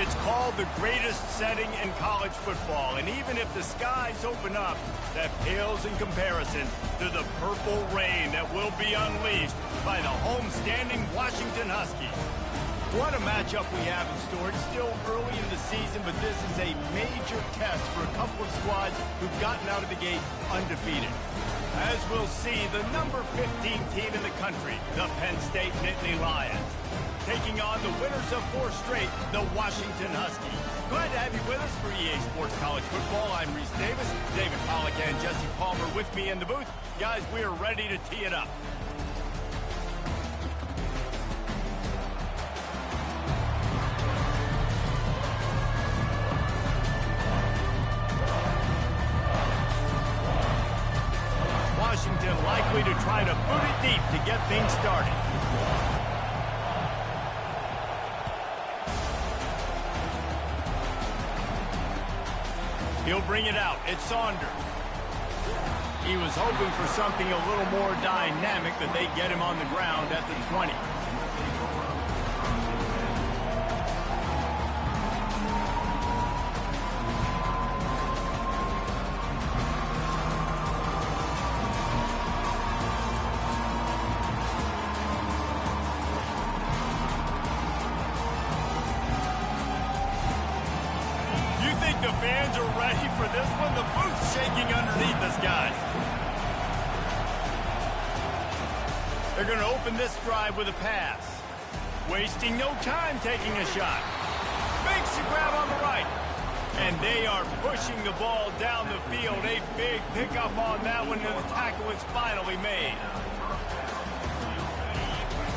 It's called the greatest setting in college football, and even if the skies open up, that pales in comparison to the purple rain that will be unleashed by the homestanding Washington Huskies. What a matchup we have in store. It's still early in the season, but this is a major test for a couple of squads who've gotten out of the gate undefeated. As we'll see, the number 15 team in the country, the Penn State Nittany Lions, taking on the winners of 4 straight, the Washington Huskies. Glad to have you with us for EA Sports College Football. I'm Reese Davis, David Pollack and Jesse Palmer with me in the booth. Guys, we are ready to tee it up. Washington likely to try to boot it deep to get things started. He'll bring it out. It's Saunders. He was hoping for something a little more dynamic, but they get him on the ground at the 20. The fans are ready for this one. The booth's shaking underneath us, guys. They're going to open this drive with a pass. Wasting no time taking a shot. Makes the grab on the right. And they are pushing the ball down the field. A big pickup on that one, and the tackle is finally made.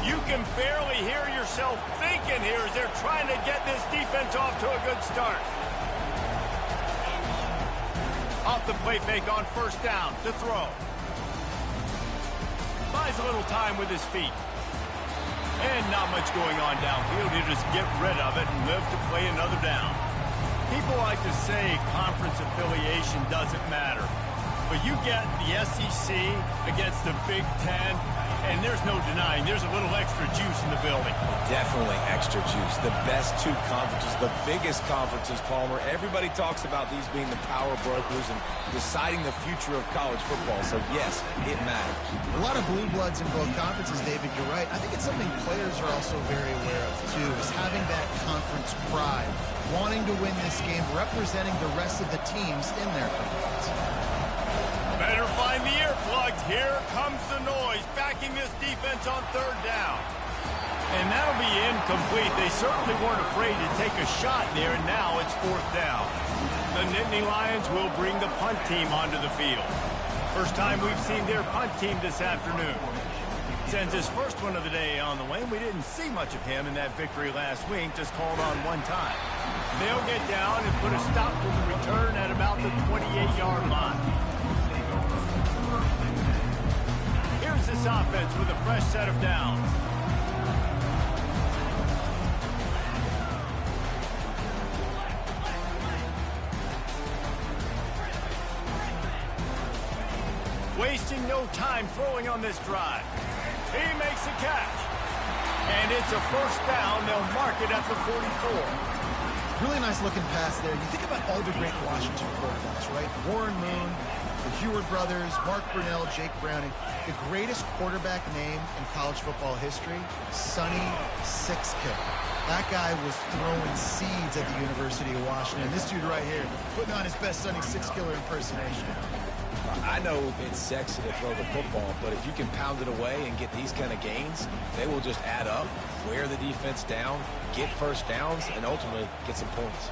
You can barely hear yourself thinking here as they're trying to get this defense off to a good start. Off the play fake on first down to throw. Buys a little time with his feet. And not much going on downfield. He'll just get rid of it and live to play another down. People like to say conference affiliation doesn't matter. But you get the SEC against the Big Ten, and there's no denying there's a little extra juice in the building. Definitely extra juice. The best 2 conferences, the biggest conferences, Palmer. Everybody talks about these being the power brokers and deciding the future of college football. So, yes, it matters. A lot of blue bloods in both conferences, David. You're right. I think it's something players are also very aware of, too, is having that conference pride, wanting to win this game, representing the rest of the teams in their conference. Better find the earplugs. Here comes the noise, backing this defense on 3rd down. And that'll be incomplete. They certainly weren't afraid to take a shot there, and now it's 4th down. The Nittany Lions will bring the punt team onto the field. First time we've seen their punt team this afternoon. Sends his first one of the day on the way. We didn't see much of him in that victory last week, just called on 1 time. They'll get down and put a stop to the return at about the 28-yard line. Here's this offense with a fresh set of downs. Wasting no time throwing on this drive. He makes a catch. And it's a first down. They'll mark it at the 44. Really nice looking pass there. You think about all the great Washington quarterbacks, right? Warren Moon, the Heward brothers, Mark Brunell, Jake Browning. The greatest quarterback name in college football history, Sonny Sixkiller. That guy was throwing seeds at the University of Washington. This dude right here, putting on his best Sonny Sixkiller impersonation. I know it's sexy to throw the football, but if you can pound it away and get these kind of gains, they will just add up, wear the defense down, get first downs, and ultimately get some points.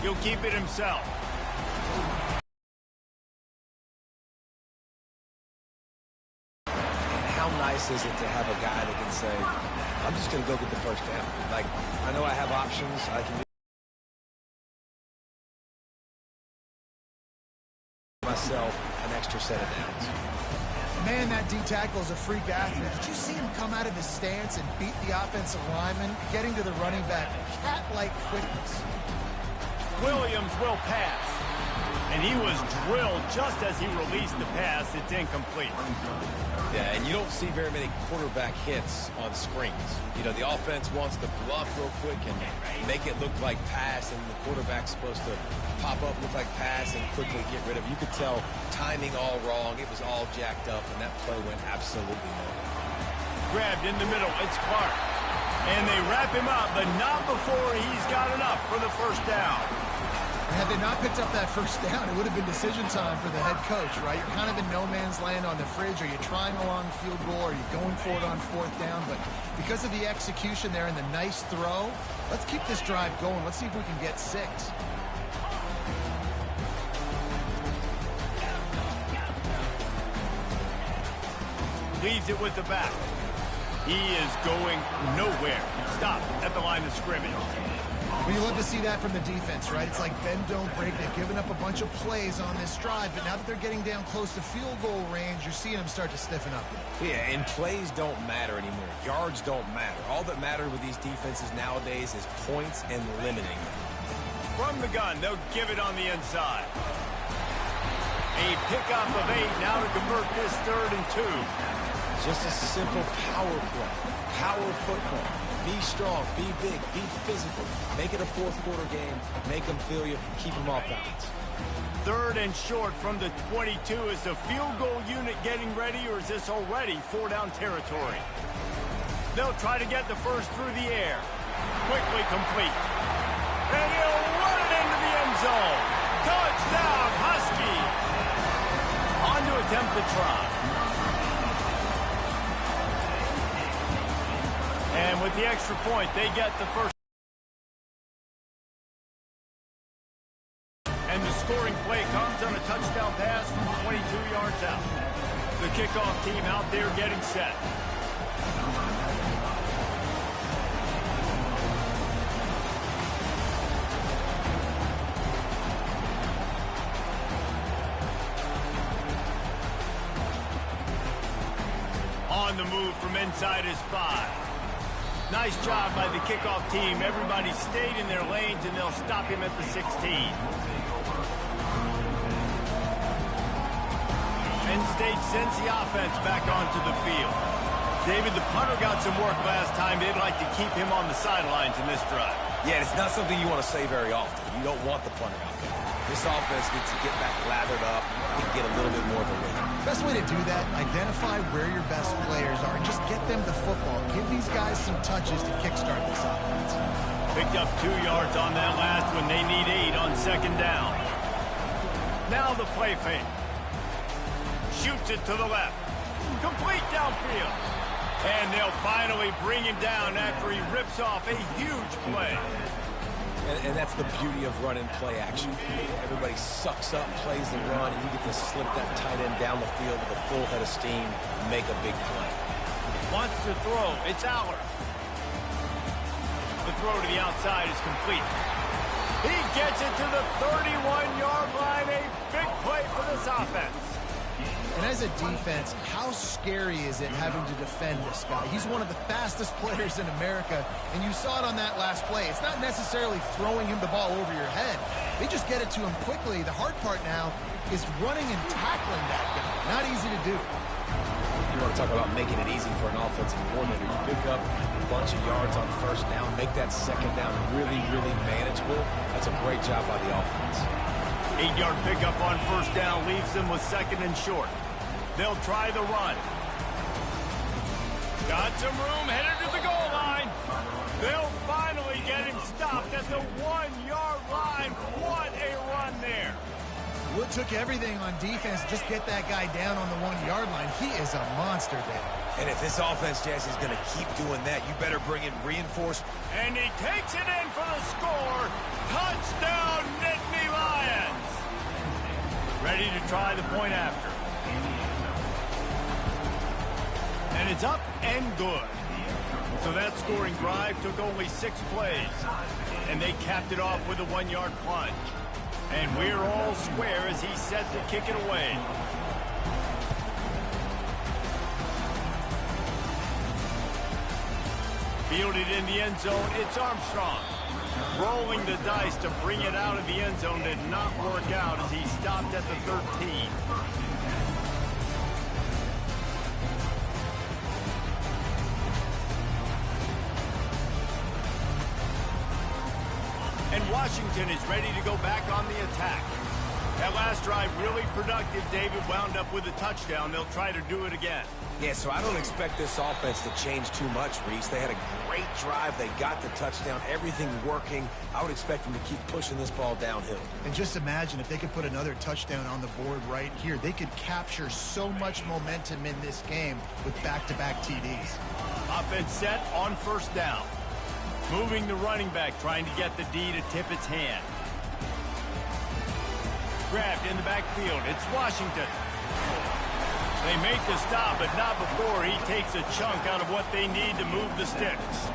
He'll keep it himself. And how nice is it to have a guy that can say, I'm just going to go get the first down. Like, I know I have options. I can do myself an extra set of downs. Man, that D tackle is a freak athlete. Did you see him come out of his stance and beat the offensive lineman, getting to the running back? Cat-like quickness. Williams will pass. And he was drilled just as he released the pass. It's incomplete. Yeah, and you don't see very many quarterback hits on screens. You know, the offense wants to bluff real quick and make it look like pass, and the quarterback's supposed to pop up, look like pass, and quickly get rid of it. You could tell timing all wrong. It was all jacked up, and that play went absolutely nowhere. Grabbed in the middle. It's Clark. And they wrap him up, but not before he's got enough for the first down. Had they not picked up that first down, it would have been decision time for the head coach, right? You're kind of in no man's land on the fridge. Are you trying a long field goal? Are you going for it on fourth down? But because of the execution there and the nice throw, let's keep this drive going. Let's see if we can get 6. Leaves it with the back. He is going nowhere. Stop at the line of scrimmage. Well, you love to see that from the defense, right? It's like bend, don't break. They've given up a bunch of plays on this drive, but now that they're getting down close to field goal range, you're seeing them start to stiffen up. Yeah, and plays don't matter anymore. Yards don't matter. All that matters with these defenses nowadays is points and limiting them. From the gun, they'll give it on the inside. A pickup of 8 now to convert this 3rd and 2. Just a simple power play. Power football. Be strong, be big, be physical. Make it a fourth-quarter game. Make them feel you. Keep them off balance. 3rd and short from the 22. Is the field goal unit getting ready, or is this already 4-down territory? They'll try to get the first through the air. Quickly complete. And he'll run it into the end zone. Touchdown, Huskies. On to attempt the try. And with the extra point, they get the first. And the scoring play comes on a touchdown pass from 22 yards out. The kickoff team out there getting set. On the move from inside his 5. Nice job by the kickoff team. Everybody stayed in their lanes, and they'll stop him at the 16. Penn State sends the offense back onto the field. David, the punter got some work last time. They'd like to keep him on the sidelines in this drive. Yeah, it's not something you want to say very often. You don't want the punter out there. This offense needs to get back lathered up and get a little bit more of a rhythm. Best way to do that, identify where your best players are and just get them the football. Give these guys some touches to kickstart this offense. Picked up 2 yards on that last one. They need 8 on 2nd down. Now the play fake. Shoots it to the left. Complete downfield. And they'll finally bring him down after he rips off a huge play. And that's the beauty of run and play action. Everybody sucks up, plays the run, and you get to slip that tight end down the field with a full head of steam and make a big play. Wants to throw. It's Aller. The throw to the outside is complete. He gets it to the 31-yard line. A big play for this offense. And as a defense, how scary is it having to defend this guy? He's one of the fastest players in America, and you saw it on that last play. It's not necessarily throwing him the ball over your head. They just get it to him quickly. The hard part now is running and tackling that guy. Not easy to do. You want to talk about making it easy for an offensive coordinator. You pick up a bunch of yards on 1st down, make that 2nd down really, really manageable. That's a great job by the offense. 8-yard pickup on 1st down leaves them with 2nd and short. They'll try the run. Got some room, headed to the goal line. They'll finally get him stopped at the 1-yard line. What a run there. Well, it took everything on defense to just get that guy down on the 1-yard line. He is a monster there. And if this offense, Jesse, is going to keep doing that, you better bring in reinforcements. And he takes it in for the score. Touchdown, Nittany Lions. Ready to try the point after. And it's up and good. So that scoring drive took only 6 plays. And they capped it off with a 1-yard plunge. And we're all square as he's set to kick it away. Fielded in the end zone, it's Armstrong. Rolling the dice to bring it out of the end zone did not work out as he stopped at the 13. And Washington is ready to go back on the attack. That last drive really productive. David wound up with a touchdown. They'll try to do it again. Yeah, so I don't expect this offense to change too much, Reese. They had a great drive. They got the touchdown. Everything working. I would expect them to keep pushing this ball downhill. And just imagine if they could put another touchdown on the board right here. They could capture so much momentum in this game with back-to-back TDs. Offense set on first down. Moving the running back, trying to get the D to tip its hand. Grabbed in the backfield. It's Washington. They make the stop, but not before he takes a chunk out of what they need to move the sticks.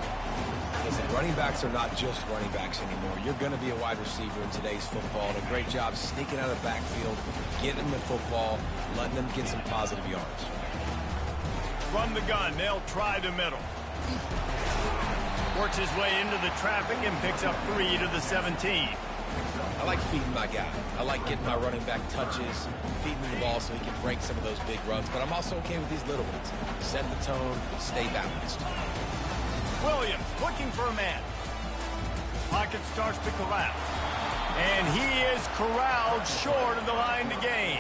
Listen, running backs are not just running backs anymore. You're going to be a wide receiver in today's football. And a great job sneaking out of the backfield, getting them the football, letting them get some positive yards. Run the gun. They'll try the middle. Works his way into the traffic and picks up 3 to the 17. I like feeding my guy. I like getting my running back touches, feeding the ball so he can break some of those big runs. But I'm also okay with these little ones. Set the tone, stay balanced. Williams looking for a man. Pocket starts to collapse. And he is corralled short of the line to gain.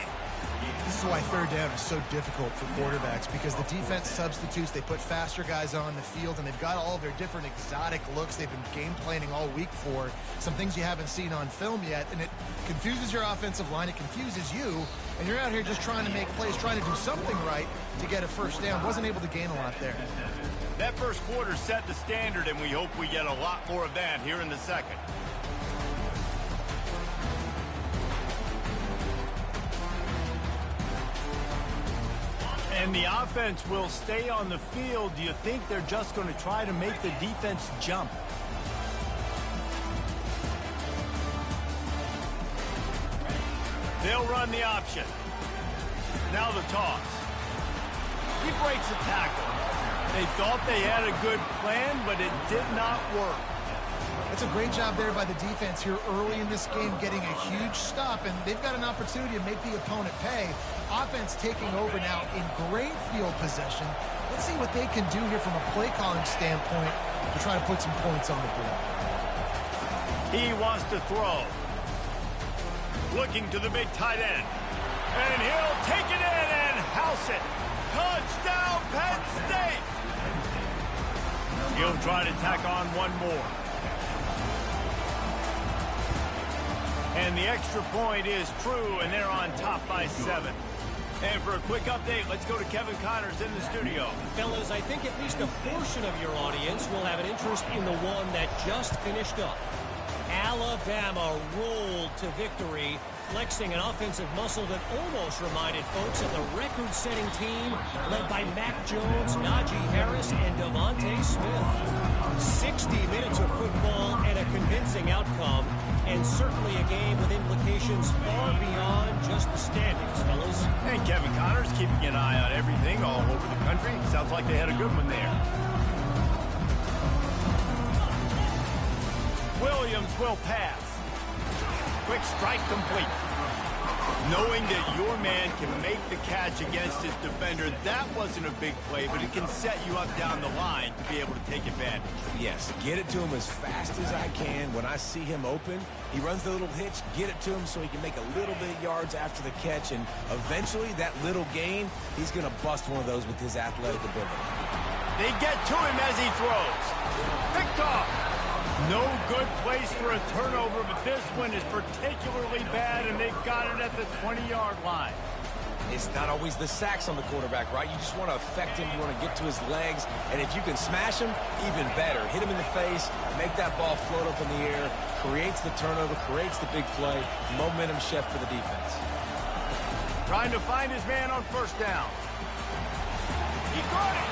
This is why third down is so difficult for quarterbacks, because the defense substitutes. They put faster guys on the field, and they've got all of their different exotic looks they've been game planning all week for, some things you haven't seen on film yet, and it confuses your offensive line. It confuses you, and you're out here just trying to make plays, trying to do something right to get a first down. Wasn't able to gain a lot there. That first quarter set the standard, and we hope we get a lot more of that here in the second. And the offense will stay on the field. Do you think they're just going to try to make the defense jump? They'll run the option. Now the toss. He breaks a tackle. They thought they had a good plan, but it did not work. That's a great job there by the defense here early in this game, getting a huge stop, and they've got an opportunity to make the opponent pay. Offense taking over now in great field possession. Let's see what they can do here from a play calling standpoint to try to put some points on the board. He wants to throw. Looking to the big tight end. And he'll take it in and house it. Touchdown, Penn State! He'll try to tack on one more. And the extra point is true, and they're on top by 7. And for a quick update, let's go to Kevin Connors in the studio. Fellas, I think at least a portion of your audience will have an interest in the one that just finished up. Alabama rolled to victory, flexing an offensive muscle that almost reminded folks of the record-setting team led by Mac Jones, Najee Harris, and Devontae Smith. 60 minutes of football and a convincing outcome, and certainly a game with implications far beyond just the standings, fellas. And Kevin Connors keeping an eye on everything all over the country. Sounds like they had a good one there. Williams will pass. Quick strike complete. Knowing that your man can make the catch against his defender, that wasn't a big play, but it can set you up down the line to be able to take advantage. Yes, get it to him as fast as I can. When I see him open, he runs the little hitch, get it to him so he can make a little bit of yards after the catch, and eventually that little gain, he's going to bust one of those with his athletic ability. They get to him as he throws. Picked off. No good place for a turnover, but this one is particularly bad, and they've got it at the 20-yard line. It's not always the sacks on the quarterback, right? You just want to affect him. You want to get to his legs, and if you can smash him, even better. Hit him in the face, make that ball float up in the air, creates the turnover, creates the big play, momentum shift for the defense. Trying to find his man on first down. He got it.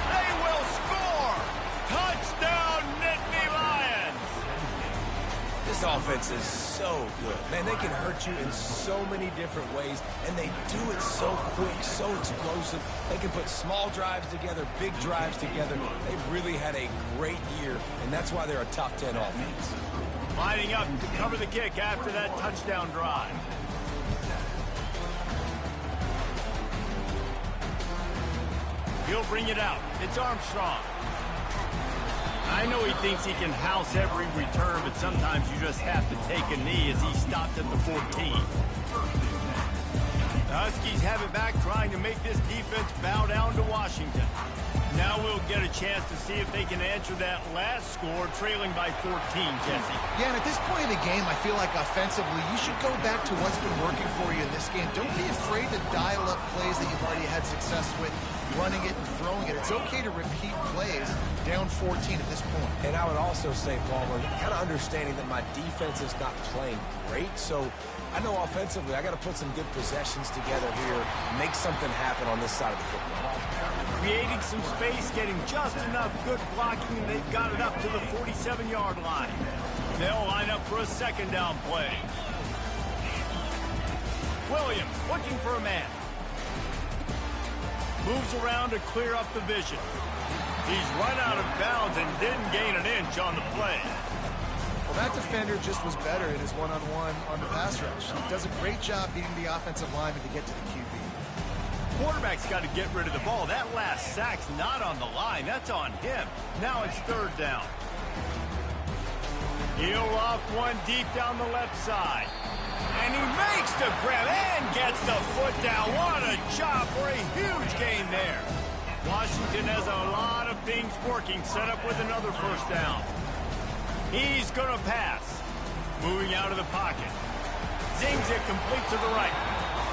They will score. Touchdown, Nittany Lions. This offense is so good. Man, they can hurt you in so many different ways, and they do it so quick, so explosive. They can put small drives together, big drives together. They've really had a great year, and that's why they're a top 10 offense. Lining up to cover the kick after that touchdown drive. He'll bring it out. It's Armstrong. I know he thinks he can house every return, but sometimes you just have to take a knee as he stopped at the 14. The Huskies have it back, trying to make this defense bow down to Washington. Now we'll get a chance to see if they can answer that last score, trailing by 14, Jesse. Yeah, and at this point in the game, I feel like offensively, you should go back to what's been working for you in this game. Don't be afraid to dial up plays that you've already had success with, running it and throwing it. It's okay to repeat plays down 14 at this point. And I would also say, Palmer, kind of understanding that my defense is not playing great, so I know offensively I got to put some good possessions together here, make something happen on this side of the football. Creating some space, getting just enough good blocking, and they've got it up to the 47-yard line. They'll line up for a second down play. Williams looking for a man. Moves around to clear up the vision. He's run out of bounds and didn't gain an inch on the play. Well, that defender just was better in his one-on-one on the pass rush. He does a great job beating the offensive lineman to get to the QB. Quarterback's got to get rid of the ball. That last sack's not on the line. That's on him. Now it's third down. He'll off one deep down the left side. And he makes the grab and gets the foot down. What a job for a huge gain there. Washington has a lot of things working. Set up with another first down. He's going to pass. Moving out of the pocket. Zings it complete to the right.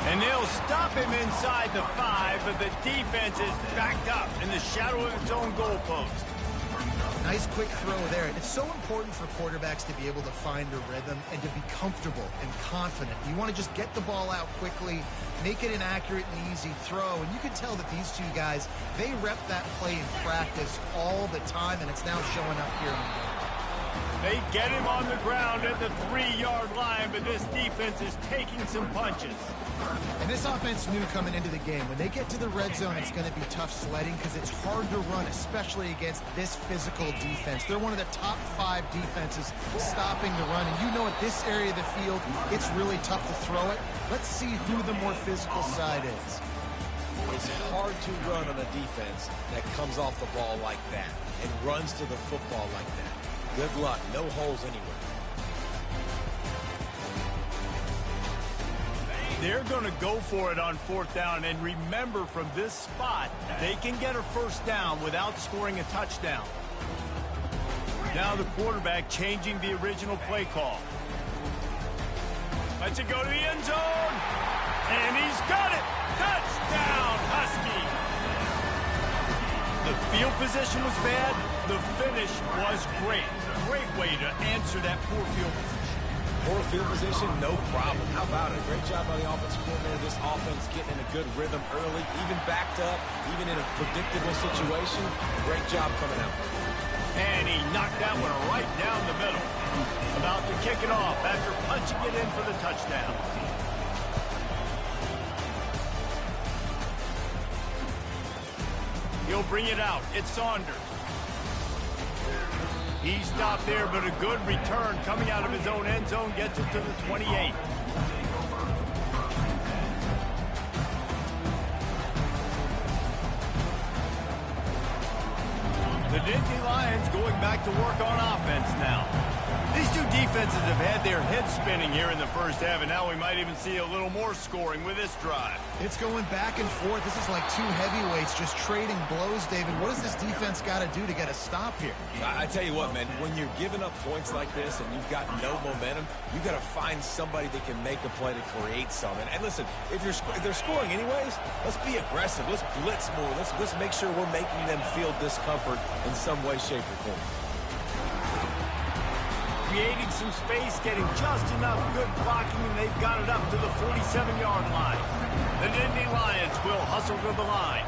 And they'll stop him inside the 5, but the defense is backed up in the shadow of its own goalpost. Nice quick throw there. It's so important for quarterbacks to be able to find a rhythm and to be comfortable and confident. You want to just get the ball out quickly, make it an accurate and easy throw. And you can tell that these two guys, they rep that play in practice all the time, and it's now showing up here in the game. They get him on the ground at the 3-yard line, but this defense is taking some punches. And this offense knew coming into the game, when they get to the red zone, it's going to be tough sledding because it's hard to run, especially against this physical defense. They're one of the top 5 defenses stopping the run. And you know at this area of the field, it's really tough to throw it. Let's see who the more physical side is. It's hard to run on a defense that comes off the ball like that and runs to the football like that. Good luck. No holes anywhere. They're going to go for it on fourth down. And remember, from this spot, they can get a first down without scoring a touchdown. Now the quarterback changing the original play call. Lets it go to the end zone. And he's got it. Touchdown, Husky. The field position was bad. The finish was great. Great way to answer that poor field position. Poor field position, no problem. How about it? Great job by the offensive coordinator. This offense getting in a good rhythm early, even backed up, even in a predictable situation. Great job coming out. And he knocked that one right down the middle. About to kick it off after punching it in for the touchdown. He'll bring it out. It's Saunders. He stopped there, but a good return coming out of his own end zone gets it to the 28. The Nittany Lions going back to work on offense now. These two defenses have had their heads spinning here in the first half, and now we might even see a little more scoring with this drive. It's going back and forth. This is like two heavyweights just trading blows, David. What does this defense got to do to get a stop here? I tell you what, man, when you're giving up points like this and you've got no momentum, you got to find somebody that can make a play to create something. And listen, if they're scoring anyways, let's be aggressive. Let's blitz more. Let's make sure we're making them feel discomfort in some way, shape, or form. Creating some space, getting just enough good blocking, and they've got it up to the 47-yard line. The Nittany Lions will hustle to the line.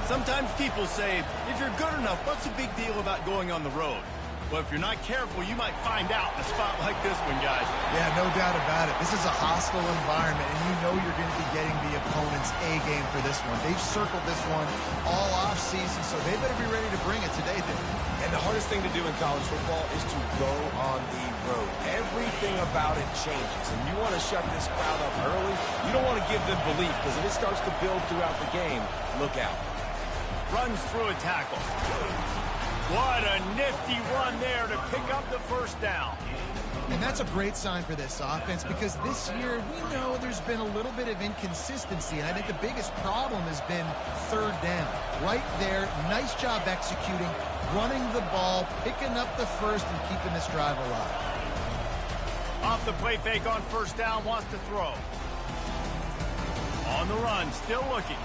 Sometimes people say, if you're good enough, what's the big deal about going on the road? Well, if you're not careful, you might find out in a spot like this one, guys. Yeah, no doubt about it. This is a hostile environment, and you know you're going to be getting the opponent's A game for this one. They've circled this one all off-season, so they better be ready to bring it today, then. And the hardest thing to do in college football is to go on the road, everything about it changes. And you want to shut this crowd up early. You don't want to give them belief, because if it starts to build throughout the game, look out. Runs through a tackle. What a nifty run there to pick up the first down. And that's a great sign for this offense, because this year we know there's been a little bit of inconsistency, and I think the biggest problem has been third down. Right there, nice job executing, running the ball, picking up the first, and keeping this drive alive. Off the play fake on first down, wants to throw. On the run, still looking.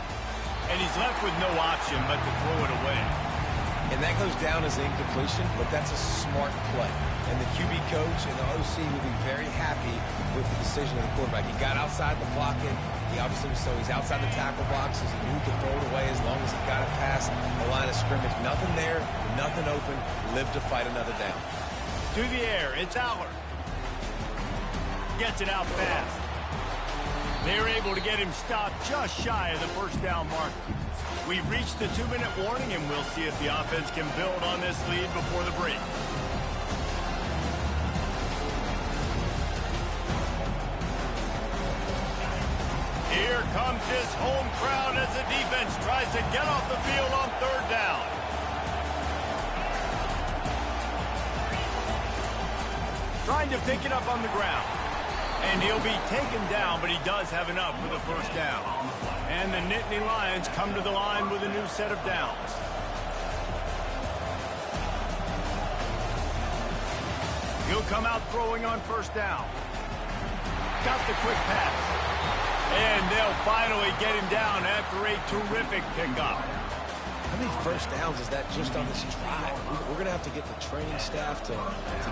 And he's left with no option but to throw it away. And that goes down as incompletion, but that's a smart play. And the QB coach and the OC will be very happy with the decision of the quarterback. He got outside the blocking. He obviously was, so he's outside the tackle boxes. He knew he could throw it away as long as he got it past the line of scrimmage. Nothing there, nothing open. Live to fight another down. To the air, it's Aller. Gets it out fast. They're able to get him stopped just shy of the first down marker. We've reached the 2-minute warning, and we'll see if the offense can build on this lead before the break. Here comes this home crowd as the defense tries to get off the field on third down. Trying to pick it up on the ground. And he'll be taken down, but he does have enough for the first down. And the Nittany Lions come to the line with a new set of downs. He'll come out throwing on first down. Got the quick pass. And they'll finally get him down after a terrific pickup. How many first downs is that just on this drive? We're going to have to get the training staff to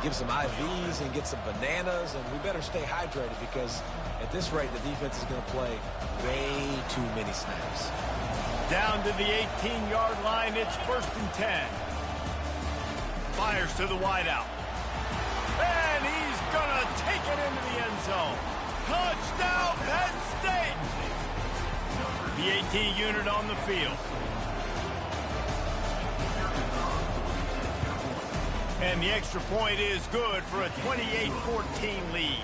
give some IVs and get some bananas, and we better stay hydrated, because at this rate, the defense is going to play way too many snaps. Down to the 18-yard line, it's 1st and 10. Fires to the wideout. And he's going to take it into the end zone. Touchdown, Penn State! The AT unit on the field. And the extra point is good for a 28-14 lead.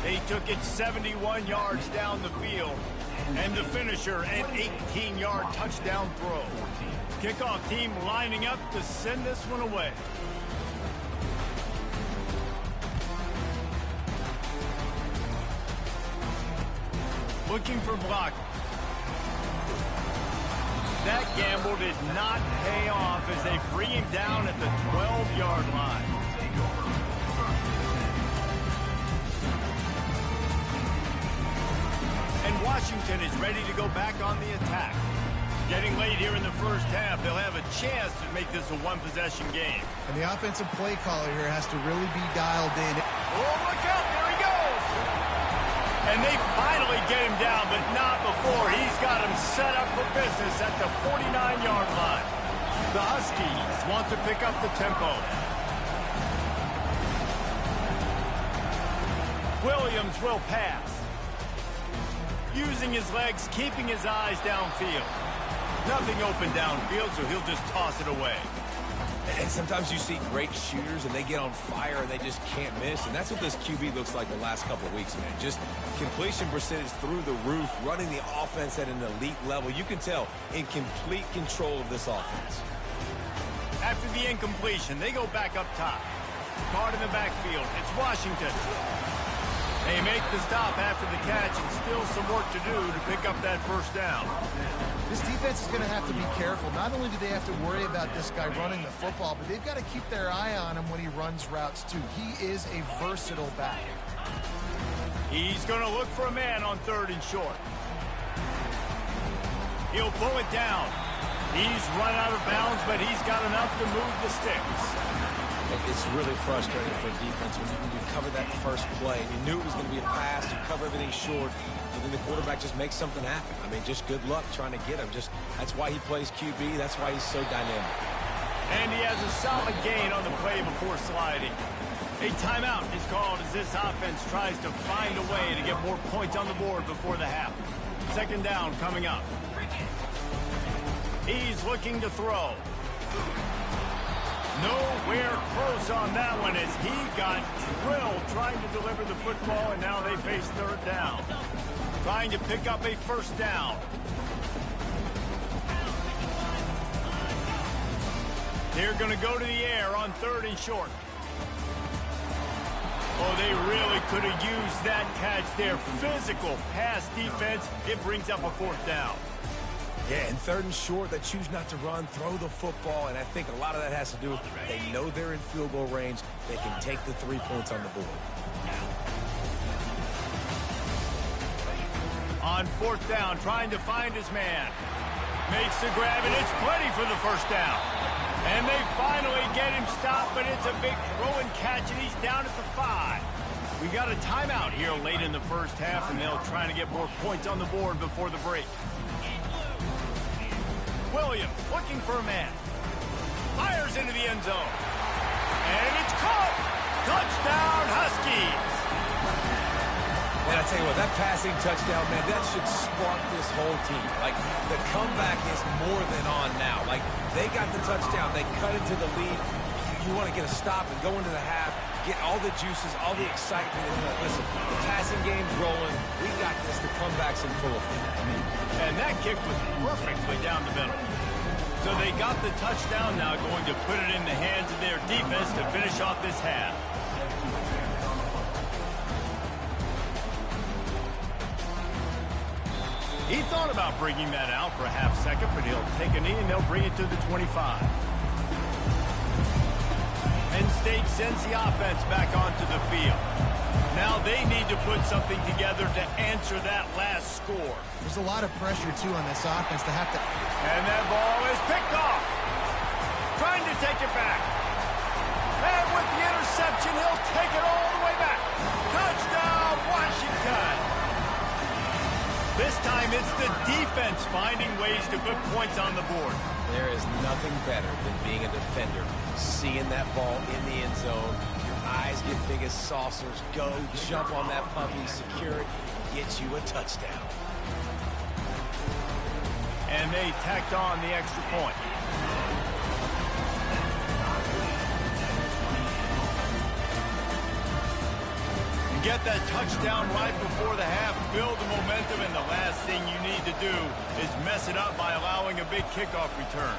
They took it 71 yards down the field. And the finisher, an 18-yard touchdown throw. Kickoff team lining up to send this one away. Looking for block. That gamble did not pay off as they bring him down at the 12-yard line. And Washington is ready to go back on the attack. Getting late here in the first half, they'll have a chance to make this a one-possession game. And the offensive play caller here has to really be dialed in. Oh, look out, there he goes! And they finally get him down, but not before he's got him set up for business at the 49-yard line. The Huskies want to pick up the tempo. Williams will pass. Using his legs, keeping his eyes downfield. Nothing open downfield, so he'll just toss it away. And sometimes you see great shooters, and they get on fire, and they just can't miss. And that's what this QB looks like the last couple of weeks, man. Just completion percentage through the roof, running the offense at an elite level. You can tell in complete control of this offense. After the incompletion, they go back up top. Card in the backfield. It's Washington. They make the stop after the catch, and still some work to do to pick up that first down. This defense is going to have to be careful. Not only do they have to worry about this guy running the football, but they've got to keep their eye on him when he runs routes, too. He is a versatile back. He's going to look for a man on 3rd and short. He'll pull it down. He's run out of bounds, but he's got enough to move the sticks. It's really frustrating for a defense when you cover that first play. You knew it was going to be a pass. You cover everything short. But then the quarterback just makes something happen. I mean, just good luck trying to get him. That's why he plays QB. That's why he's so dynamic. And he has a solid gain on the play before sliding. A timeout is called as this offense tries to find a way to get more points on the board before the half. 2nd down coming up. He's looking to throw. Nowhere close on that one as he got trying to deliver the football, and now they face third down. Trying to pick up a first down. They're going to go to the air on 3rd and short. Oh, they really could have used that catch there. Physical pass defense. It brings up a 4th down. Yeah, and 3rd and short, they choose not to run, throw the football, and I think a lot of that has to do with they know they're in field goal range. They can take the 3 points on the board. On 4th down, trying to find his man. Makes the grab, and it's plenty for the first down. And they finally get him stopped, but it's a big throw and catch, and he's down at the 5. We got a timeout here late in the first half, and they'll try to get more points on the board before the break. Williams looking for a man. Fires into the end zone. And it's caught. Touchdown, Huskies. And I tell you what, that passing touchdown, man, that should spark this whole team. Like, the comeback is more than on now. Like, they got the touchdown. They cut into the lead. You want to get a stop and go into the half, get all the juices, all the excitement. And listen, the passing game's rolling. We got this. The comeback's in full effect. And that kick was perfectly down the middle. So they got the touchdown, now going to put it in the hands of their defense to finish off this half. He thought about bringing that out for a half second, but he'll take a knee and they'll bring it to the 25. Penn State sends the offense back onto the field. Now they need to put something together to answer that last score. There's a lot of pressure, too, on this offense to have to... And that ball is picked off. Trying to take it back. And with the interception, he'll take it all the way back. Touchdown, Washington. This time it's the defense finding ways to put points on the board. There is nothing better than being a defender. Seeing that ball in the end zone, your eyes get big as saucers. Go, jump on that puppy, secure it, get you a touchdown. And they tacked on the extra point. Get that touchdown right before the half, build the momentum, and the last thing you need to do is mess it up by allowing a big kickoff return.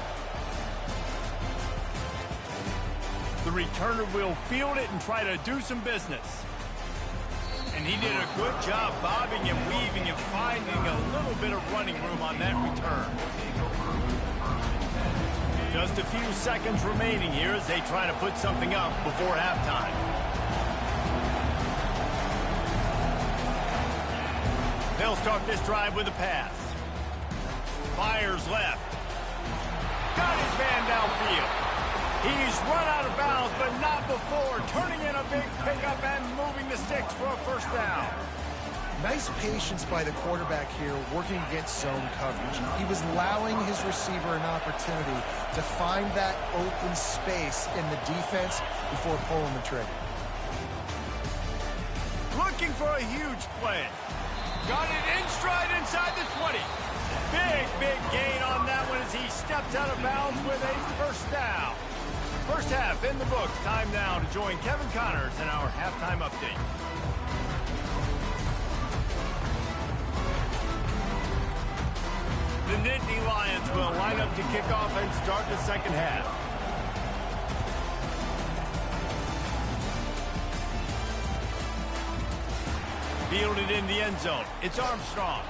The returner will field it and try to do some business. And he did a good job bobbing and weaving and finding a little bit of running room on that return. Just a few seconds remaining here as they try to put something up before halftime. They'll start this drive with a pass. Fires left. Got his man downfield. He's run out of bounds, but not before turning in a big pickup and moving the sticks for a first down. Nice patience by the quarterback here working against zone coverage. He was allowing his receiver an opportunity to find that open space in the defense before pulling the trigger. Looking for a huge play. Got it in stride inside the 20. Big gain on that one as he steps out of bounds with a first down. First half in the books. Time now to join Kevin Connors in our halftime update. The Nittany Lions will line up to kick off and start the second half. Fielded in the end zone. It's Armstrong.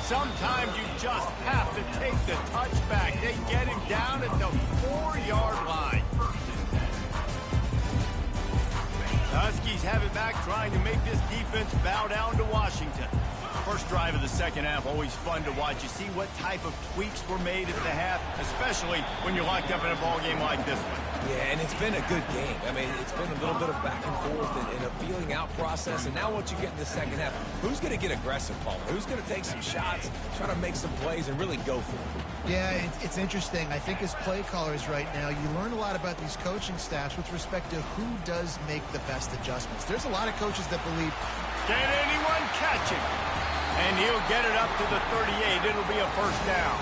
Sometimes you just have to take the touchback. They get him down at the 4-yard line. The Huskies have it back, trying to make this defense bow down to Washington. First drive of the second half, always fun to watch. You see what type of tweaks were made at the half, especially when you're locked up in a ball game like this one. Yeah, and it's been a good game. I mean, it's been a little bit of back and forth and a feeling out process. And now once you get in the second half, who's going to get aggressive, Paul? Who's going to take some shots, try to make some plays, and really go for it? Yeah, it's interesting. I think as play callers right now, you learn a lot about these coaching staffs with respect to who does make the best adjustments. There's a lot of coaches that believe, can anyone catch it? And he'll get it up to the 38. It'll be a first down.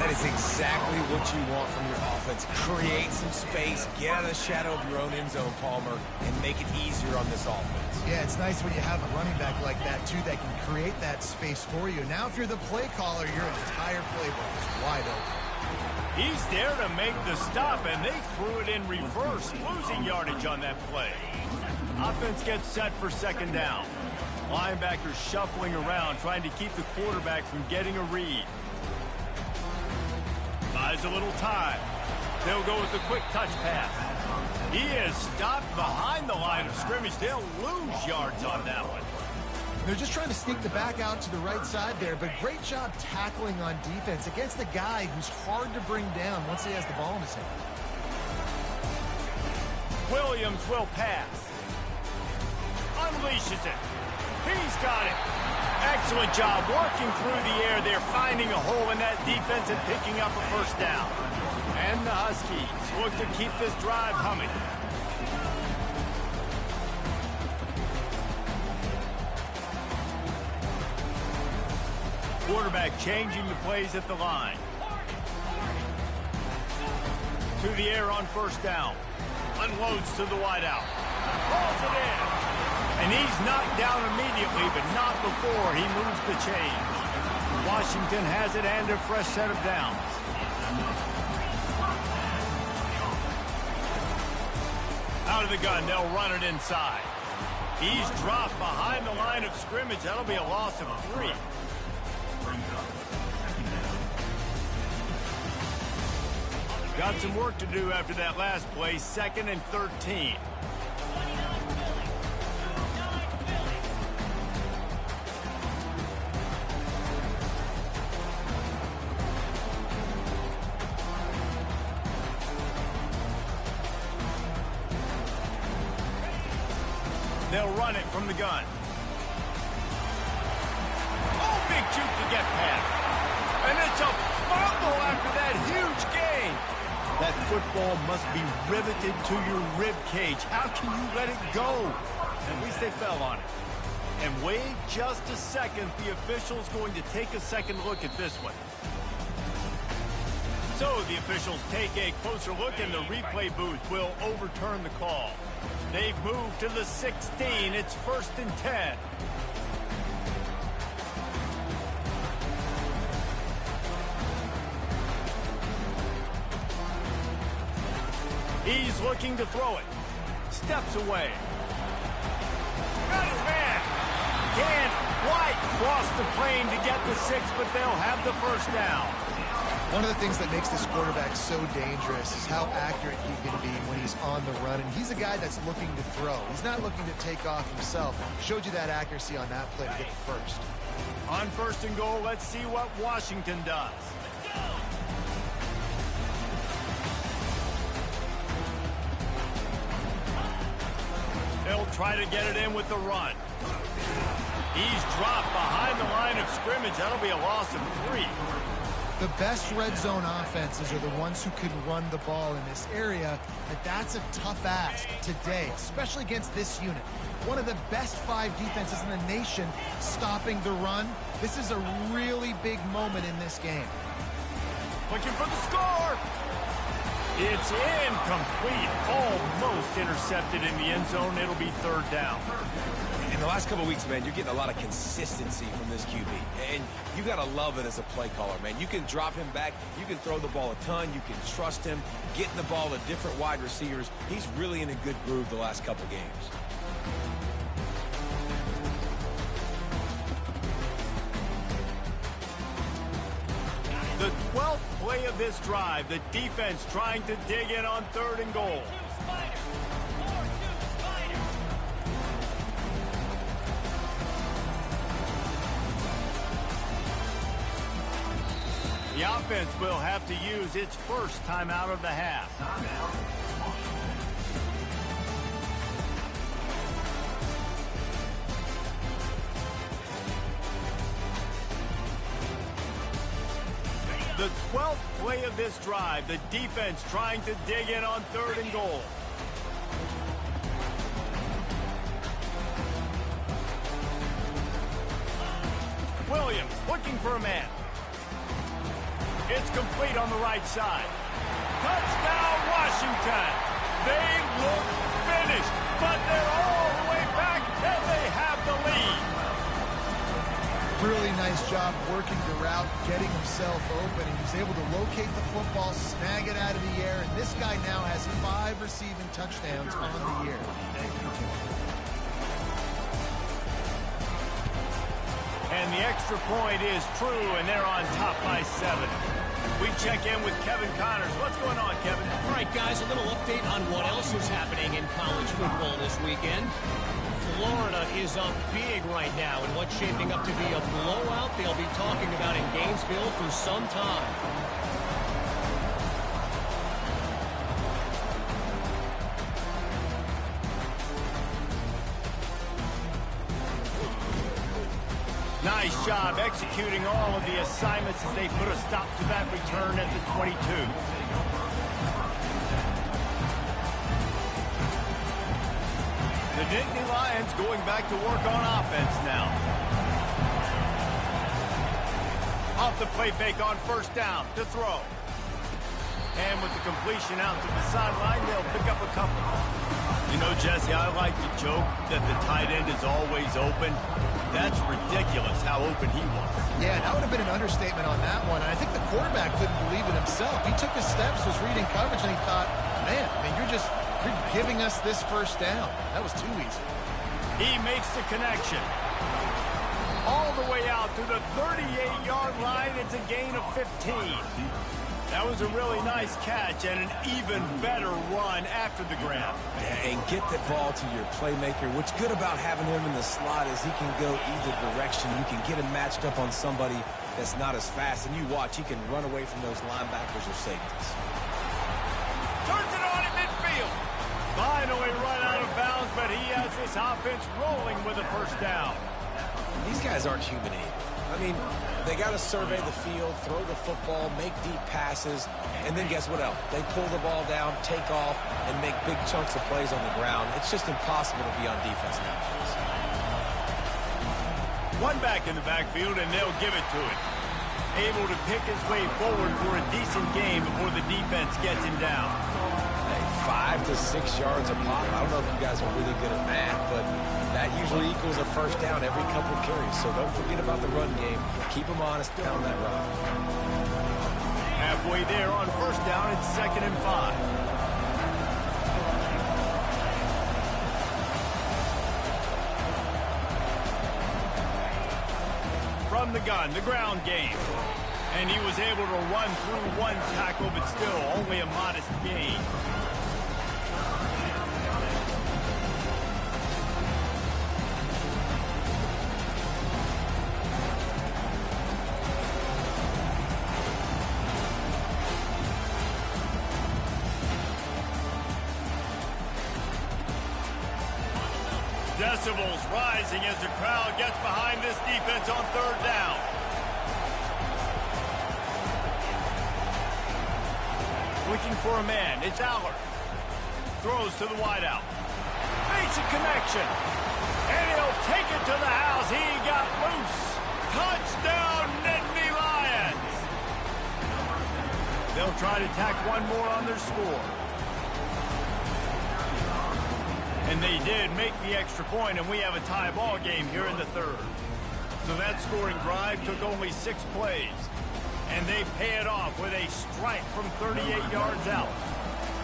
That is exactly what you want from your offense. Create some space, get out of the shadow of your own end zone, Palmer, and make it easier on this offense. Yeah, it's nice when you have a running back like that, too, that can create that space for you. Now, if you're the play caller, your entire playbook is wide open. He's there to make the stop, and they threw it in reverse, losing yardage on that play. Offense gets set for second down. Linebackers shuffling around, trying to keep the quarterback from getting a read. Buys a little time. They'll go with the quick touch pass. He is stopped behind the line of scrimmage. They'll lose yards on that one. They're just trying to sneak the back out to the right side there, but great job tackling on defense against a guy who's hard to bring down once he has the ball in his hand. Williams will pass. Unleashes it. He's got it. Excellent job working through the air there, finding a hole in that defense and picking up a first down. And the Huskies look to keep this drive humming. Quarterback changing the plays at the line. To the air on first down. Unloads to the wideout. Pulls it in. And he's knocked down immediately, but not before he moves the change. Washington has it and a fresh set of downs. Out of the gun, they'll run it inside. He's dropped behind the line of scrimmage. That'll be a loss of 3. Got some work to do after that last play, 2nd and 13. They'll run it from the gun. Oh, big juke to get past. And it's a fumble after that huge gain. That football must be riveted to your rib cage. How can you let it go? At least they fell on it. And wait just a second. The official's going to take a second look at this one. So the officials take a closer look, and the replay booth will overturn the call. They've moved to the 16. It's 1st and 10. He's looking to throw it. Steps away. Got his man. Can't quite cross the plane to get the 6, but they'll have the first down. One of the things that makes this quarterback so dangerous is how accurate he can be when he's on the run. And he's a guy that's looking to throw. He's not looking to take off himself. Showed you that accuracy on that play to get the first. On 1st and goal, let's see what Washington does. They'll try to get it in with the run. He's dropped behind the line of scrimmage. That'll be a loss of 3. The best red zone offenses are the ones who can run the ball in this area, but that's a tough ask today, especially against this unit. One of the best 5 defenses in the nation stopping the run. This is a really big moment in this game. Looking for the score. It's incomplete. Almost intercepted in the end zone. It'll be 3rd down. In the last couple of weeks, man, you're getting a lot of consistency from this QB. And you got to love it as a play caller, man. You can drop him back. You can throw the ball a ton. You can trust him, getting the ball to different wide receivers. He's really in a good groove the last couple games. The 12th play of this drive, the defense trying to dig in on 3rd and goal. The offense will have to use its first timeout of the half. The 12th play of this drive, the defense trying to dig in on 3rd and goal. Williams looking for a man. It's complete on the right side. Touchdown, Washington. They look finished, but they're all the way back, and they have the lead. Really nice job working the route, getting himself open. He was able to locate the football, snag it out of the air, and this guy now has 5 receiving touchdowns on the year. And the extra point is true, and they're on top by 7. We check in with Kevin Connors. What's going on, Kevin? All right, guys, a little update on what else is happening in college football this weekend. Florida is up big right now in what's shaping up to be a blowout they'll be talking about in Gainesville for some time. Nice job executing all of the assignments as they put a stop to that return at the 22. The Nittany Lions going back to work on offense now. Off the play fake on first down to throw. And with the completion out to the sideline, they'll pick up a couple. You know, Jesse, I like to joke that the tight end is always open. That's ridiculous how open he was. Yeah, that would have been an understatement on that one. And I think the quarterback couldn't believe it himself. He took his steps, was reading coverage, and he thought, man, you're giving us this first down. That was too easy. He makes the connection. All the way out to the 38-yard line. It's a gain of 15. That was a really nice catch and an even better run after the grab. Yeah, and get the ball to your playmaker. What's good about having him in the slot is he can go either direction. You can get him matched up on somebody that's not as fast. And you watch, he can run away from those linebackers or safeties. Turns it on in midfield. Finally run out of bounds, but he has this offense rolling with a first down. These guys aren't human aid. I mean, they got to survey the field, throw the football, make deep passes, and then guess what else? They pull the ball down, take off, and make big chunks of plays on the ground. It's just impossible to be on defense nowadays. One back in the backfield, and they'll give it to him. Able to pick his way forward for a decent game before the defense gets him down. Hey, 5 to 6 yards a pop. I don't know if you guys are really good at math, but that usually equals a first down every couple carries. So don't forget about the run game. Keep them honest down that road. Halfway there on first down, it's 2nd and 5. From the gun, the ground game. And he was able to run through one tackle, but still only a modest gain. Decibels rising as the crowd gets behind this defense on 3rd down. Looking for a man. It's Aller. Throws to the wideout. Makes a connection. And he'll take it to the house. He got loose. Touchdown, Nittany Lions. They'll try to tack one more on their score. And they did make the extra point, and we have a tie ball game here in the 3rd. So that scoring drive took only 6 plays. And they pay it off with a strike from 38 yards out.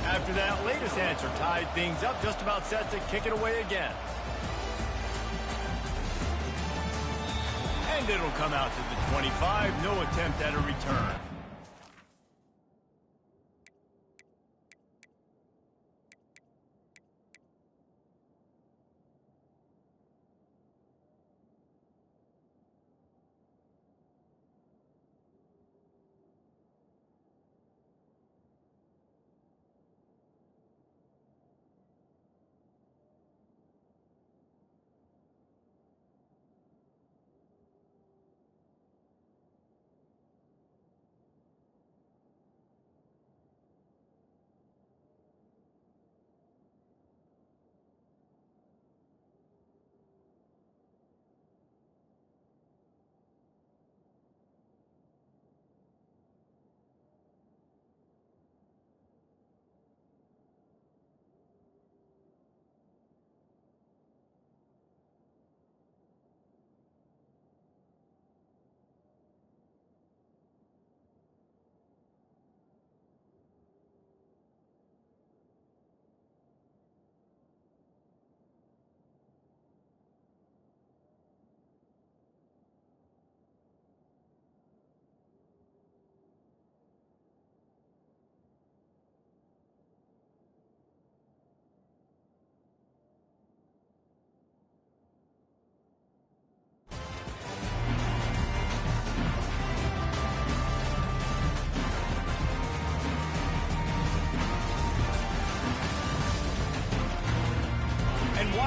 After that latest answer tied things up, just about set to kick it away again. And it'll come out to the 25. No attempt at a return.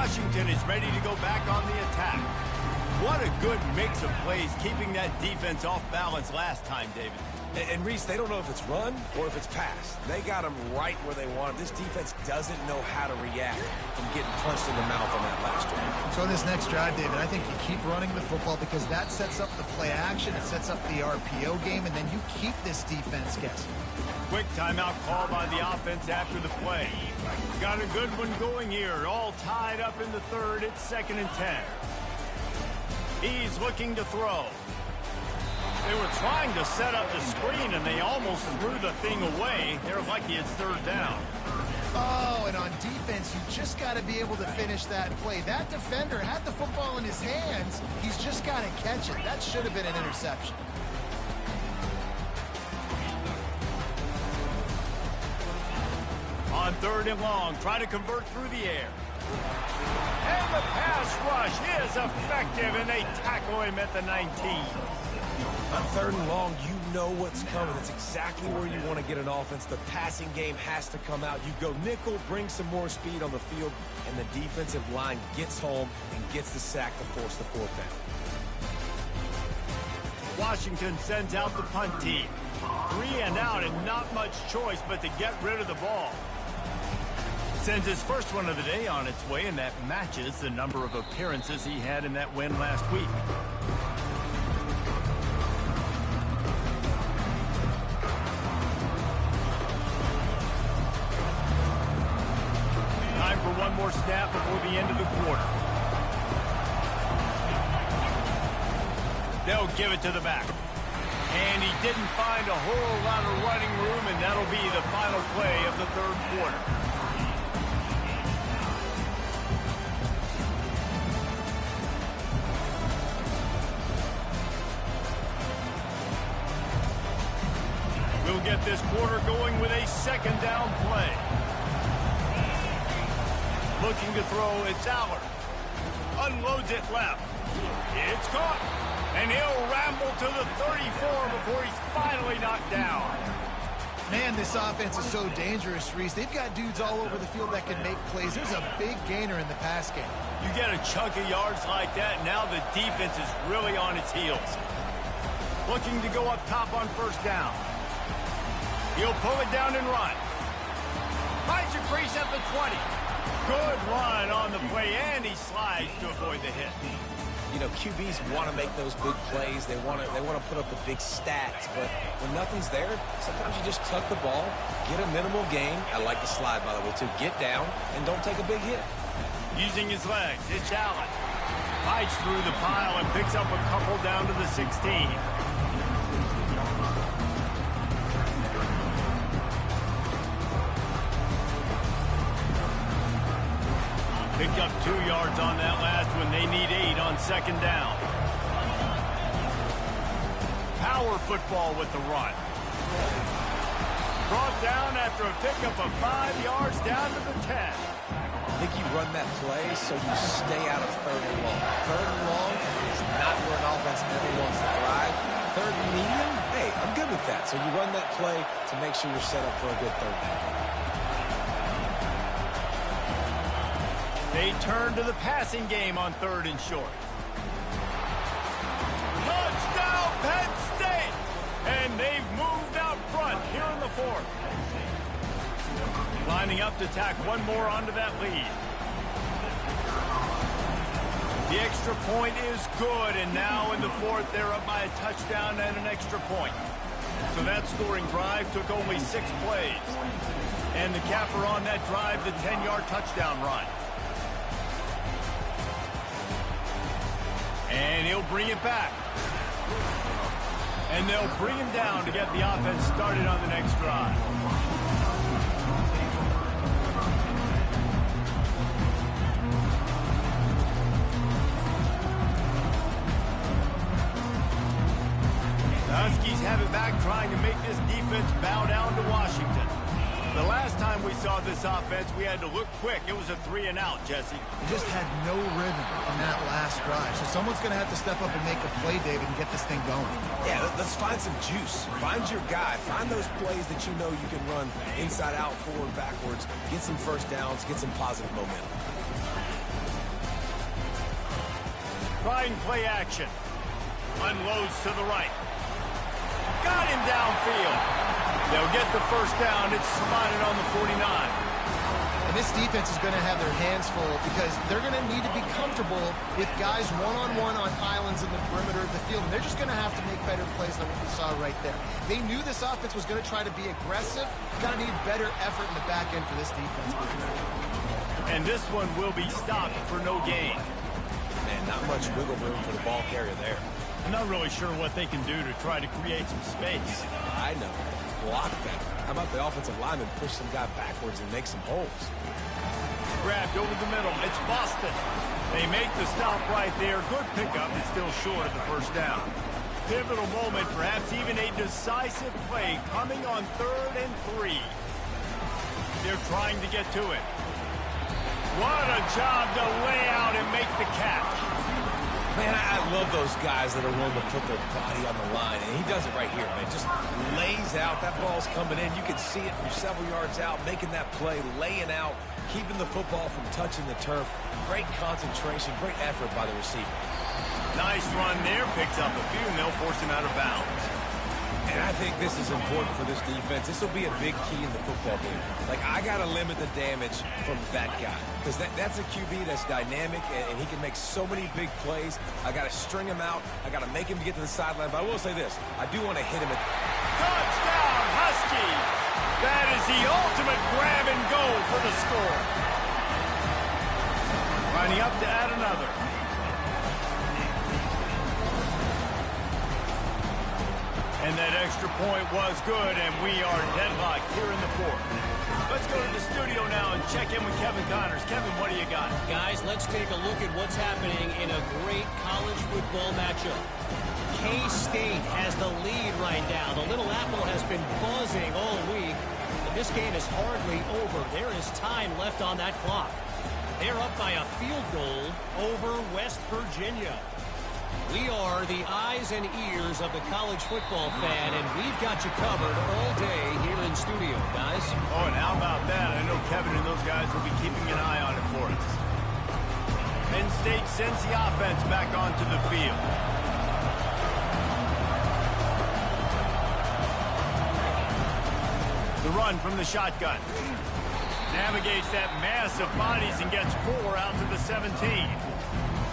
Washington is ready to go back on the attack. What a good mix of plays, keeping that defense off balance last time, David. And Reese, they don't know if it's run or if it's pass. They got them right where they want it. This defense doesn't know how to react from getting punched in the mouth on that last drive. So in this next drive, David, I think you keep running the football because that sets up the play action, it sets up the RPO game, and then you keep this defense guessing. Quick timeout call by the offense after the play. Got a good one going here. All tied up in the third. It's 2nd and 10. He's looking to throw. They were trying to set up the screen, and they almost threw the thing away. They're lucky it's 3rd down. Oh, and on defense, you just got to be able to finish that play. That defender had the football in his hands. He's just got to catch it. That should have been an interception. On 3rd and long, try to convert through the air. And the pass rush is effective, and they tackle him at the 19. On 3rd and long, you know what's coming. It's exactly where you want to get an offense. The passing game has to come out. You go nickel, bring some more speed on the field, and the defensive line gets home and gets the sack to force the 4th down. Washington sends out the punt team. 3 and out, and not much choice but to get rid of the ball. Sends his first one of the day on its way, and that matches the number of appearances he had in that win last week. Time for one more snap before the end of the quarter. They'll give it to the back. And he didn't find a whole lot of running room, and that'll be the final play of the 3rd quarter. We'll get this quarter going with a 2nd down play. Looking to throw, it's Allard. Unloads it left. It's caught. And he'll ramble to the 34 before he's finally knocked down. Man, this offense is so dangerous, Reese. They've got dudes all over the field that can make plays. There's a big gainer in the pass game. You get a chunk of yards like that, now the defense is really on its heels. Looking to go up top on 1st down. He'll pull it down and run. Finds a crease at the 20. Good run on the play, and he slides to avoid the hit. You know, QBs want to make those big plays. They want to put up the big stats. But when nothing's there, sometimes you just tuck the ball, get a minimal gain. I like the slide, by the way, too. Get down and don't take a big hit. Using his legs, it's Allen. Fights through the pile and picks up a couple down to the 16. Picked up 2 yards on that last one. They need 8 on 2nd down. Power football with the run. Brought down after a pickup of 5 yards down to the 10. I think you run that play so you stay out of 3rd and long. 3rd and long is not where an offense ever wants to thrive. 3rd and medium, hey, I'm good with that. So you run that play to make sure you're set up for a good 3rd down. They turn to the passing game on 3rd and short. Touchdown, Penn State! And they've moved out front here in the 4th. Lining up to tack one more onto that lead. The extra point is good, and now in the 4th, they're up by a touchdown and an extra point. So that scoring drive took only 6 plays. And the capper on that drive, the 10-yard touchdown run. And he'll bring it back. And they'll bring him down to get the offense started on the next drive. The Huskies have it back, trying to make this defense bow down to Washington. The last time we saw this offense, we had to look quick. It was a 3 and out, Jesse. They just had no rhythm on that last drive. So someone's going to have to step up and make a play, David, and get this thing going. Yeah, let's find some juice. Find your guy. Find those plays that you know you can run inside out, forward, backwards. Get some 1st downs. Get some positive momentum. Trying play action. Unloads to the right. Got him downfield. They'll get the first down. It's spotted on the 49. And this defense is going to have their hands full because they're going to need to be comfortable with guys one-on-one on islands in the perimeter of the field. And they're just going to have to make better plays than what we saw right there. They knew this offense was going to try to be aggressive. Got to need better effort in the back end for this defense. And this one will be stopped for no gain. Man, not much wiggle room for the ball carrier there. I'm not really sure what they can do to try to create some space. I know. Block better. How about the offensive lineman push some guy backwards and make some holes? Grabbed over the middle. It's Boston. They make the stop right there. Good pickup. It's still short of the first down. Pivotal moment, perhaps even a decisive play coming on 3rd and 3. They're trying to get to it. What a job to lay out and make the catch. Man, I love those guys that are willing to put their body on the line, and he does it right here, man. Just lays out. That ball's coming in. You can see it from several yards out, making that play, laying out, keeping the football from touching the turf. Great concentration, great effort by the receiver. Nice run there. Picks up a few, and they'll force him out of bounds. And I think this is important for this defense. This will be a big key in the football game. Like, I got to limit the damage from that guy because that's a QB that's dynamic, and he can make so many big plays. I got to string him out. I got to make him get to the sideline. But I will say this. I do want to hit him at... Touchdown, Huskies! That is the ultimate grab and go for the score. Lining up to add another. And that extra point was good, and we are deadlocked here in the 4th. Let's go to the studio now and check in with Kevin Connors. Kevin, what do you got? Guys, let's take a look at what's happening in a great college football matchup. K-State has the lead right now. The Little Apple has been buzzing all week, and this game is hardly over. There is time left on that clock. They're up by a field goal over West Virginia. We are the eyes and ears of the college football fan, and we've got you covered all day here in studio, guys. Oh, and how about that? I know Kevin and those guys will be keeping an eye on it for us. Penn State sends the offense back onto the field. The run from the shotgun. Navigates that mass of bodies and gets 4 out to the 17.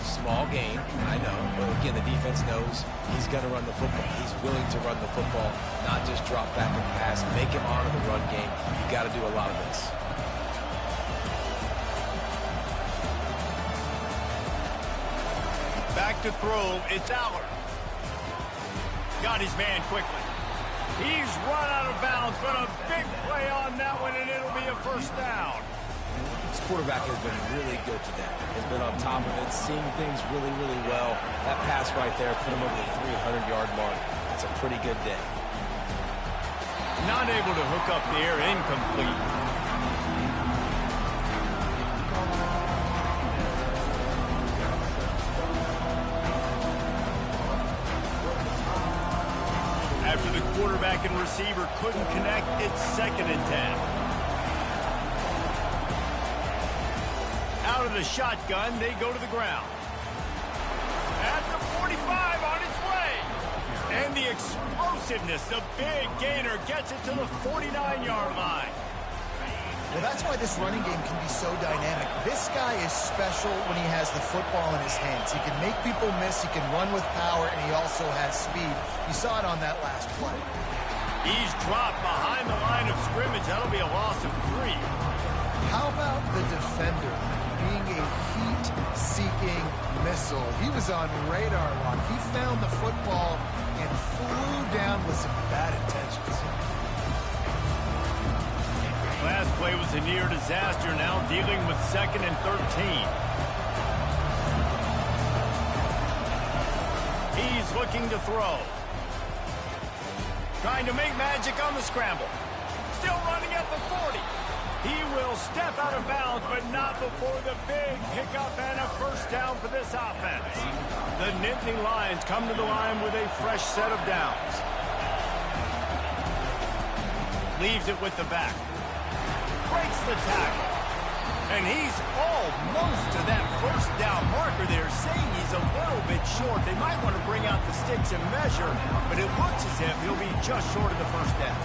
Small gain, I know, but again, the defense knows he's going to run the football. He's willing to run the football, not just drop back and pass, make him honor the run game. You got to do a lot of this. Back to throw, it's Allard. Got his man quickly. He's run out of bounds, but a big play on that one, and it'll be a first down. This quarterback has been really good today. Has been on top of it, seeing things really, really well. That pass right there put him over the 300-yard mark. That's a pretty good day. Not able to hook up there, incomplete. After the quarterback and receiver couldn't connect, it's 2nd and 10. Out of the shotgun, they go to the ground. At the 45, on its way. And the explosiveness, the big gainer gets it to the 49-yard line. Well, that's why this running game can be so dynamic. This guy is special when he has the football in his hands. He can make people miss, he can run with power, and he also has speed. You saw it on that last play. He's dropped behind the line of scrimmage. That'll be a loss of 3. How about the defender being a heat-seeking missile? He was on radar lock. He found the football and flew down with some bad intentions. Last play was a near disaster, now dealing with 2nd and 13. He's looking to throw. Trying to make magic on the scramble. Still running at the 40. He will step out of bounds, but not before the big pickup and a first down for this offense. The Nittany Lions come to the line with a fresh set of downs. Leaves it with the back. Breaks the tackle. And he's almost to that first down marker. linebacker there saying he's a little bit short. They might want to bring out the sticks and measure, but it looks as if he'll be just short of the first down.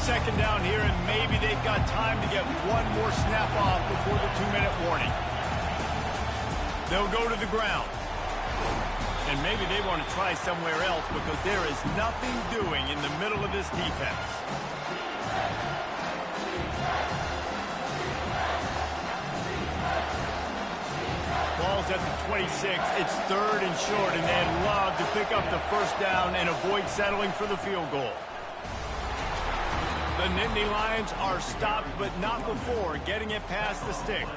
Second down here, and maybe they've got time to get one more snap off before the 2-minute warning. They'll go to the ground. And maybe they want to try somewhere else because there is nothing doing in the middle of this defense. Ball's at the 26. It's 3rd and short, and they'd love to pick up the first down and avoid settling for the field goal. The Nittany Lions are stopped, but not before getting it past the sticks.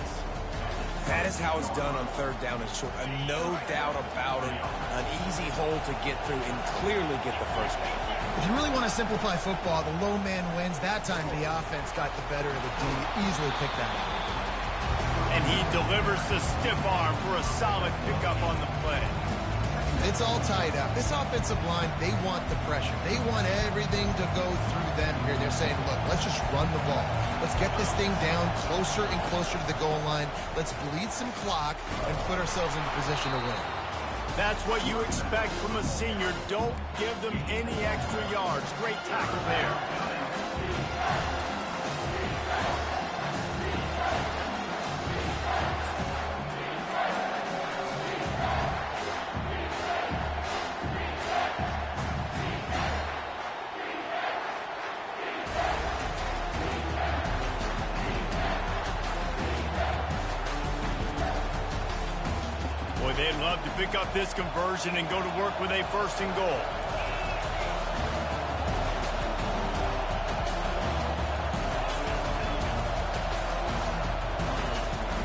That is how it's done on 3rd down and short. No doubt about it. An easy hole to get through and clearly get the first down. If you really want to simplify football, the low man wins. That time the offense got the better of the D. Easily picked that up. And he delivers the stiff arm for a solid pickup on the play. It's all tied up. This offensive line, they want the pressure. They want everything to go through them here. They're saying, look, let's just run the ball. Let's get this thing down closer and closer to the goal line. Let's bleed some clock and put ourselves into position to win. That's what you expect from a senior. Don't give them any extra yards. Great tackle there. They'd love to pick up this conversion and go to work with a 1st and goal.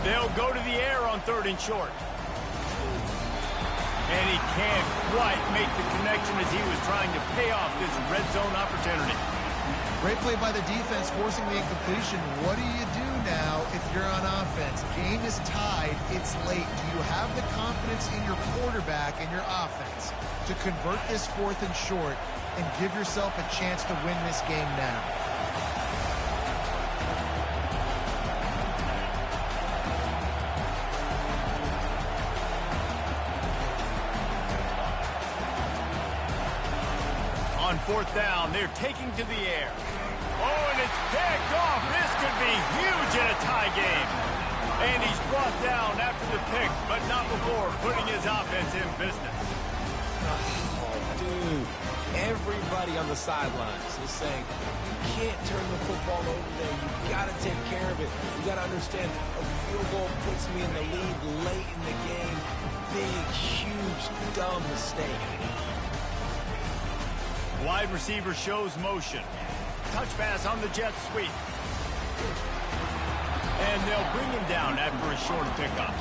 They'll go to the air on 3rd and short. And he can't quite make the connection as he was trying to pay off this red zone opportunity. Great play by the defense, forcing the incompletion. What do you do now if you're on offense? Game is tied. It's late. Do you have the confidence in your quarterback and your offense to convert this 4th and short and give yourself a chance to win this game now? On 4th down, they're taking to the air. Oh, and it's picked off. This could be huge in a tie game. And he's brought down after the pick, but not before putting his offense in business. Oh, dude. Everybody on the sidelines is saying, you can't turn the football over there. You got to take care of it. You got to understand, a field goal puts me in the lead late in the game. Big, huge, dumb mistake. Wide receiver shows motion. Touch pass on the jet sweep. And they'll bring him down after a short pickup.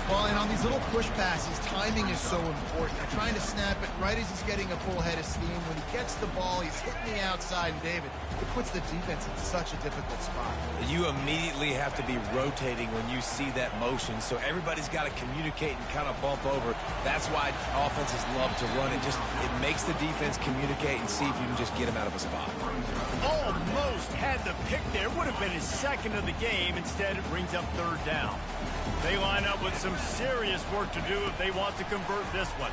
Well, and on these little push passes, timing is so important. They're trying to snap it right as he's getting a full head of steam. When he gets the ball, he's hitting the outside, and David, it puts the defense in such a difficult spot. You immediately have to be rotating when you see that motion, so everybody's got to communicate and kind of bump over. That's why offenses love to run it. It makes the defense communicate and see if you can just get him out of a spot. Almost had the pick there. Would have been his 2nd of the game. Instead, it brings up 3rd down. They line up with some serious work to do if they want to convert this one.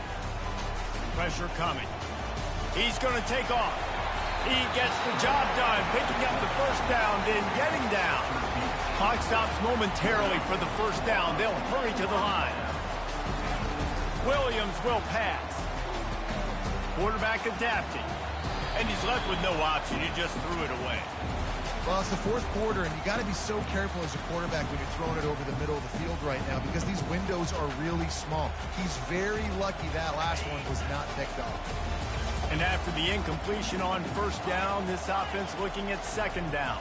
Pressure coming. He's going to take off. He gets the job done, picking up the first down, then getting down. Clock stops momentarily for the first down. They'll hurry to the line. Williams will pass. Quarterback adapting. And he's left with no option. He just threw it away. Well, it's the 4th quarter, and you got to be so careful as a quarterback when you're throwing it over the middle of the field right now because these windows are really small. He's very lucky that last one was not picked off. And after the incompletion on 1st down, this offense looking at 2nd down.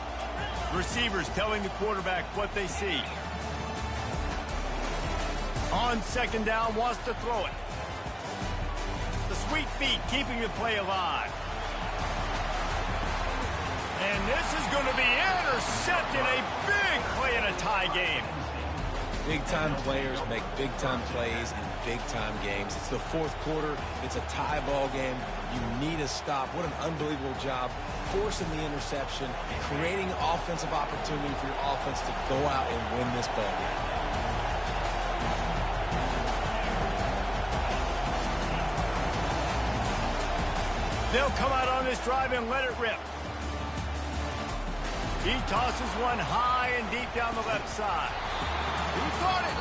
Receivers telling the quarterback what they see. On 2nd down, wants to throw it. The sweet feet keeping the play alive. And this is going to be intercepted. A big play in a tie game. Big-time players make big-time plays in big-time games. It's the 4th quarter. It's a tie ball game. You need a stop. What an unbelievable job forcing the interception, creating offensive opportunity for your offense to go out and win this ball game. They'll come out on this drive and let it rip. He tosses one high and deep down the left side. He caught it.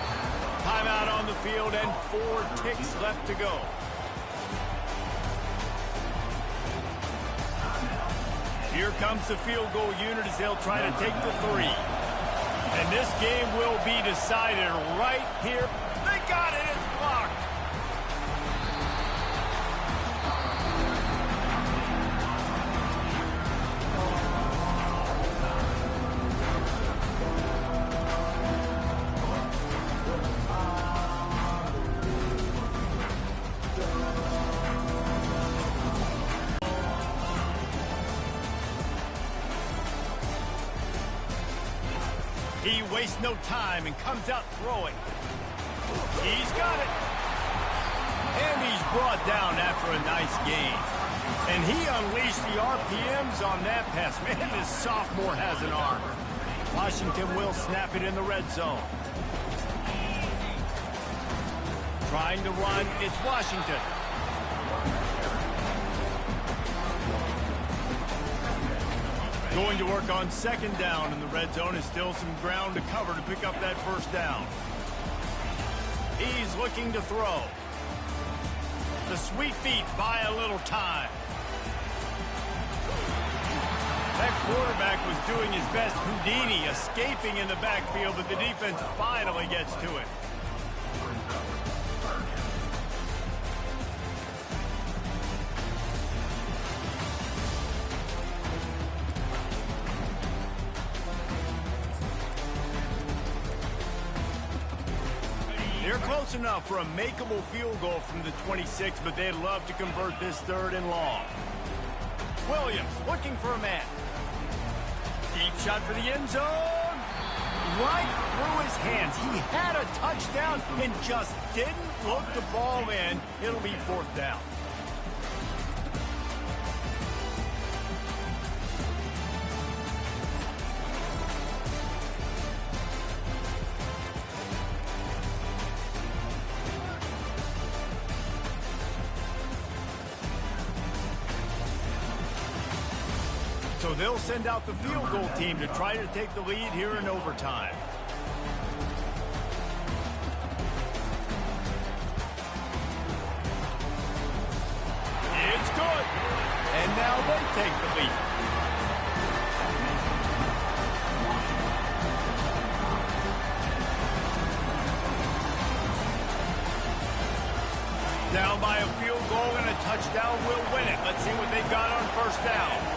Timeout on the field and 4 ticks left to go. Here comes the field goal unit as they'll try to take the 3. And this game will be decided right here. They got it. It's blocked. He wastes no time and comes out throwing. He's got it. And he's brought down after a nice gain. And he unleashed the RPMs on that pass. Man, this sophomore has an arm. Washington will snap it in the red zone. Trying to run, it's Washington. Going to work on second down in the red zone. Is still some ground to cover to pick up that first down. He's looking to throw. The sweet feet buy a little time. That quarterback was doing his best Houdini, escaping in the backfield, but the defense finally gets to it. They're close enough for a makeable field goal from the 26, but they'd love to convert this 3rd and long. Williams looking for a man. Deep shot for the end zone. Right through his hands. He had a touchdown and just didn't look the ball in. It'll be 4th down. So they'll send out the field goal team to try to take the lead here in overtime. It's good. And now they take the lead. Down by a field goal and a touchdown will win it. Let's see what they've got on first down.